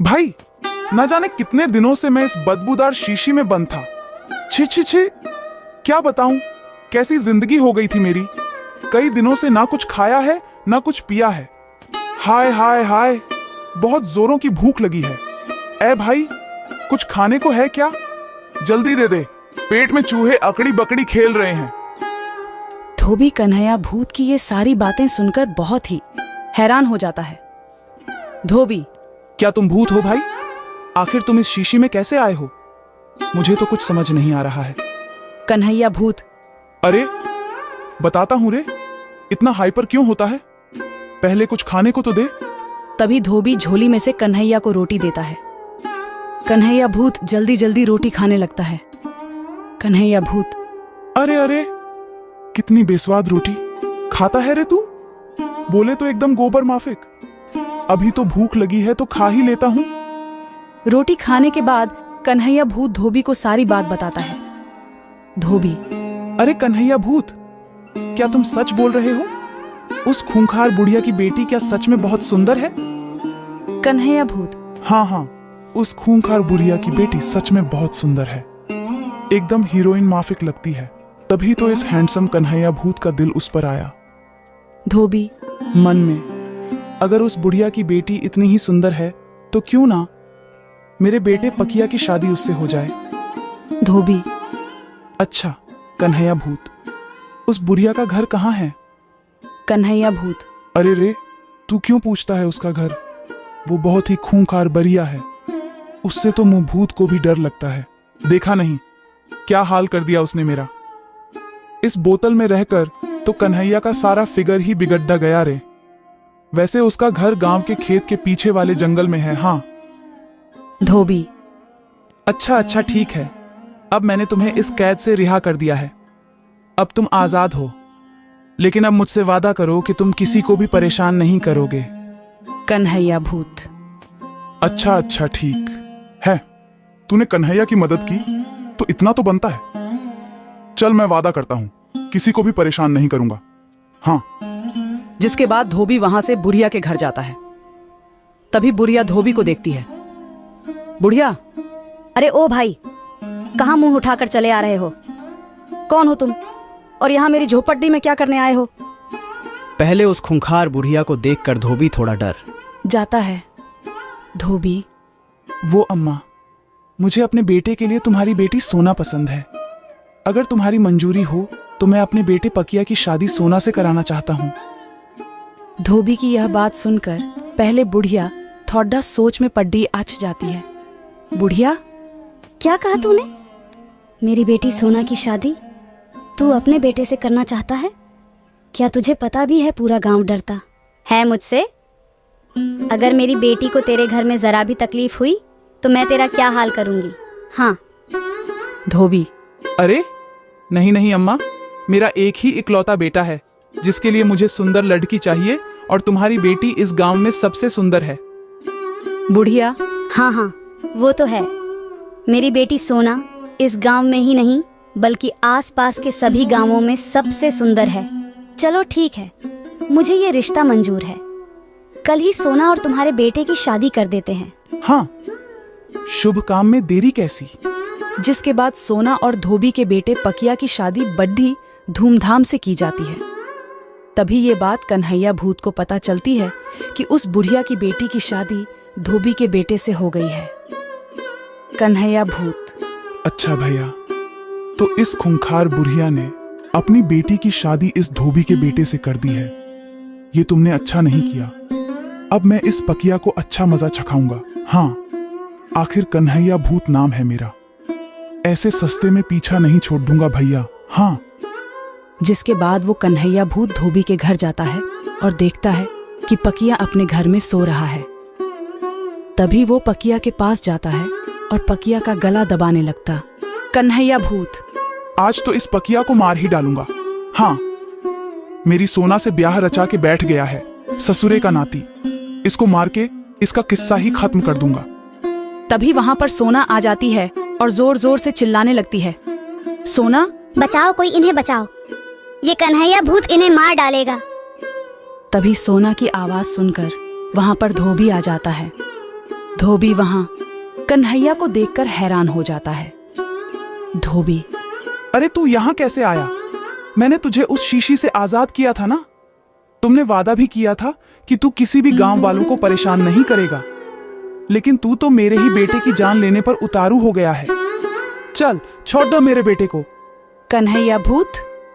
भाई, न जाने कितने दिनों से मैं इस बदबूदार शीशी में बंद था। छी छी छी, क्या बताऊं कैसी जिंदगी हो गई थी मेरी। कई दिनों से ना कुछ खाया है ना कुछ पिया है। हाय हाय हाय, बहुत जोरों की भूख लगी है। ए भाई, कुछ खाने को है क्या? जल्दी दे दे, पेट में चूहे अकड़ी बकड़ी खेल रहे हैं। धोबी कन्हैया भूत की ये सारी बातें सुनकर बहुत ही हैरान हो जाता है। धोबी, क्या तुम भूत हो भाई? आखिर तुम इस शीशी में कैसे आए हो? मुझे तो कुछ समझ नहीं आ रहा है। कन्हैया भूत, अरे बताता हूं रे, इतना हाइपर क्यों होता है? पहले कुछ खाने को तो दे। तभी धोबी झोली में से कन्हैया को रोटी देता है। कन्हैया भूत जल्दी जल्दी रोटी खाने लगता है। कन्हैया भूत, अरे अरे, कितनी बेस्वाद रोटी खाता है रे तू। बोले तो एकदम गोबर माफिक। अभी तो भूख लगी है तो खा ही लेता हूं। रोटी खाने के बाद कन्हैया भूत धोबी को सारी बात बताता है। धोबी, अरे कन्हैया भूत, क्या तुम सच बोल रहे हो? उस खूंखार बुढ़िया की बेटी क्या सच में बहुत सुंदर है? कन्हैया भूत, हाँ हाँ, उस खूंखार बुढ़िया की बेटी सच में बहुत सुंदर है। एकदम हीरोइन माफिक लगती है। तभी तो इस हैंडसम कन्हैया भूत का दिल उस पर आया। धोबी, मन में, अगर उस बुढ़िया की बेटी इतनी ही सुंदर है तो क्यों ना मेरे बेटे पकिया की शादी उससे हो जाए। धोबी, अच्छा कन्हैया भूत, उस बुढ़िया का घर कहाँ है? कन्हैया भूत, अरे रे, तू क्यों पूछता है उसका घर? वो बहुत ही खूंखार बरिया है। उससे तो मुंह भूत को भी डर लगता है। देखा नहीं क्या हाल कर दिया उसने मेरा। इस बोतल में रहकर तो कन्हैया का सारा फिगर ही बिगड़ गया रे। वैसे उसका घर गांव के खेत के पीछे वाले जंगल में है। हाँ। धोबी, अच्छा अच्छा ठीक है, अब मैंने तुम्हें इस कैद से रिहा कर दिया है। अब तुम आजाद हो। लेकिन अब मुझसे वादा करो कि तुम किसी को भी परेशान नहीं करोगे। कन्हैया भूत, अच्छा अच्छा ठीक है, तूने कन्हैया की मदद की तो इतना तो बनता है। चल मैं वादा करता हूं किसी को भी परेशान नहीं करूंगा। हाँ। जिसके बाद धोबी वहां से बुढ़िया के घर जाता है। तभी बुढ़िया धोबी को देखती है। बुढ़िया, अरे ओ भाई, कहाँ मुंह उठाकर चले आ रहे हो? कौन हो तुम और यहाँ मेरी झोपड़ी में क्या करने आए हो? पहले उस खूंखार बुढ़िया को देखकर धोबी थोड़ा डर जाता है। धोबी, वो अम्मा, मुझे अपने बेटे के लिए तुम्हारी बेटी सोना पसंद है। अगर तुम्हारी मंजूरी हो तो मैं अपने बेटे पकिया की शादी सोना से कराना चाहता हूँ। धोबी की यह बात सुनकर पहले बुढ़िया थोड़ा सोच में पड्डी आच जाती है। बुढ़िया, क्या कहा तूने? मेरी बेटी सोना की शादी तू अपने बेटे से करना चाहता है? क्या तुझे पता भी है पूरा गांव डरता है मुझसे? अगर मेरी बेटी को तेरे घर में जरा भी तकलीफ हुई तो मैं तेरा क्या हाल करूंगी। हाँ। धोबी, अरे नहीं नहीं अम्मा, मेरा एक ही इकलौता बेटा है जिसके लिए मुझे सुंदर लड़की चाहिए और तुम्हारी बेटी इस गांव में सबसे सुंदर है। बुढ़िया, हाँ हाँ, वो तो है। मेरी बेटी सोना इस गांव में ही नहीं बल्कि आसपास के सभी गांवों में सबसे सुंदर है। चलो ठीक है, मुझे ये रिश्ता मंजूर है। कल ही सोना और तुम्हारे बेटे की शादी कर देते हैं। हाँ, शुभ काम में देरी कैसी। जिसके बाद सोना और धोबी के बेटे पकिया की शादी बड़ी धूमधाम से की जाती है। तभी ये बात कन्हैया भूत को पता चलती है कि उस बुढ़िया की बेटी की शादी धोबी के बेटे से हो गई है। कन्हैया भूत, अच्छा भैया, तो इस खूंखार बुढ़िया ने अपनी बेटी की शादी इस धोबी के बेटे से कर दी है। ये तुमने अच्छा नहीं किया। अब मैं इस पकिया को अच्छा मजा चखाऊंगा। हाँ, आखिर कन्हैया भूत नाम है मेरा। ऐसे सस्ते में पीछा नहीं छोड़ दूंगा भैया। हाँ। जिसके बाद वो कन्हैया भूत धोबी के घर जाता है और देखता है कि पकिया अपने घर में सो रहा है। तभी वो पकिया के पास जाता है और पकिया का गला दबाने लगता। कन्हैया भूत, आज तो इस पकिया को मार ही डालूंगा। हाँ, मेरी सोना से ब्याह रचा के बैठ गया है ससुरे का नाती। इसको मार के इसका किस्सा ही खत्म कर दूंगा। तभी वहां पर सोना आ जाती है और जोर जोर से चिल्लाने लगती है। सोना, बचाओ, कोई इन्हें बचाओ, ये कन्हैया भूत इन्हें मार डालेगा। तभी सोना की आवाज सुनकर वहां पर धोबी आ जाता है। धोबी वहां कन्हैया को देखकर हैरान हो जाता है। धोबी, अरे तू यहाँ कैसे आया? मैंने तुझे उस शीशी से आजाद किया था ना। तुमने वादा भी किया था कि तू किसी भी गांव वालों को परेशान नहीं करेगा, लेकिन तू तो मेरे ही बेटे की जान लेने पर उतारू हो गया है। चल छोड़ दो मेरे बेटे को। कन्हैया भूत,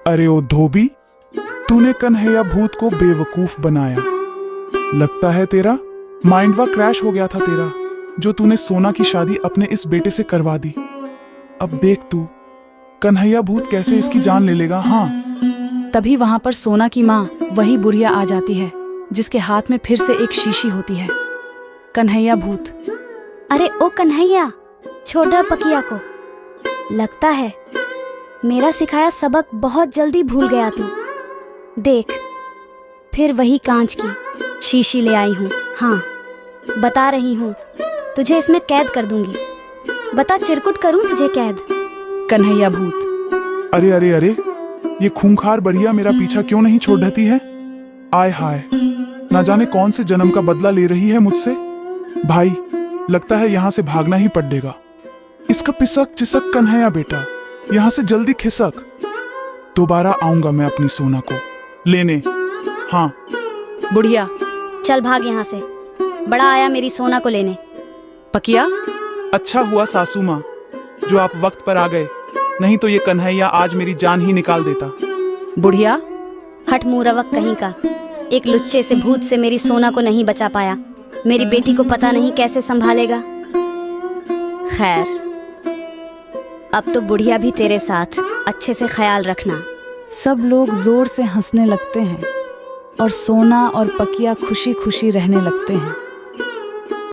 अरे ओ धोबी, तूने कन्हैया भूत को बेवकूफ बनाया। लगता है तेरा माइंडवा क्रैश हो गया था तेरा, जो तूने सोना की शादी अपने इस बेटे से करवा दी। अब देख तू कन्हैया भूत कैसे इसकी जान ले लेगा। हाँ, तभी वहां पर सोना की माँ वही बुढ़िया आ जाती है, जिसके हाथ में फिर से एक शीशी होती है। कन्हैया भूत, अरे ओ कन्हैया, छोड़ दे पकिया को। लगता है मेरा सिखाया सबक बहुत जल्दी भूल गया तू। देख, फिर वही कांच की शीशी ले आई हूँ। हाँ, बता रही हूँ, तुझे इसमें कैद कर दूंगी। बता, चिरकुट करूँ तुझे कैद? कन्हैया भूत, अरे अरे अरे, ये खूंखार बढ़िया मेरा पीछा क्यों नहीं छोड़ देती है? आय हाय, ना जाने कौन से जन्म का बदला ले रही है मुझसे। भाई, लगता है यहाँ से भागना ही पड़ेगा। इसका पिसक चिसक कन्हैया बेटा, यहाँ से जल्दी खिसक। दोबारा आऊंगा मैं अपनी सोना को लेने। हाँ, बुढ़िया, चल भाग यहाँ से, बड़ा आया मेरी सोना को लेने। पकिया, अच्छा हुआ सासू माँ जो आप वक्त पर आ गए, नहीं तो ये कन्हैया आज मेरी जान ही निकाल देता। बुढ़िया, हट मूरवक कहीं का, एक लुच्चे से भूत से मेरी सोना को नहीं बचा पाया। मेरी बेटी को पता नहीं कैसे संभालेगा। खैर, अब तो बुढ़िया भी तेरे साथ, अच्छे से ख्याल रखना। सब लोग जोर से हंसने लगते हैं और सोना और पकिया खुशी खुशी रहने लगते हैं।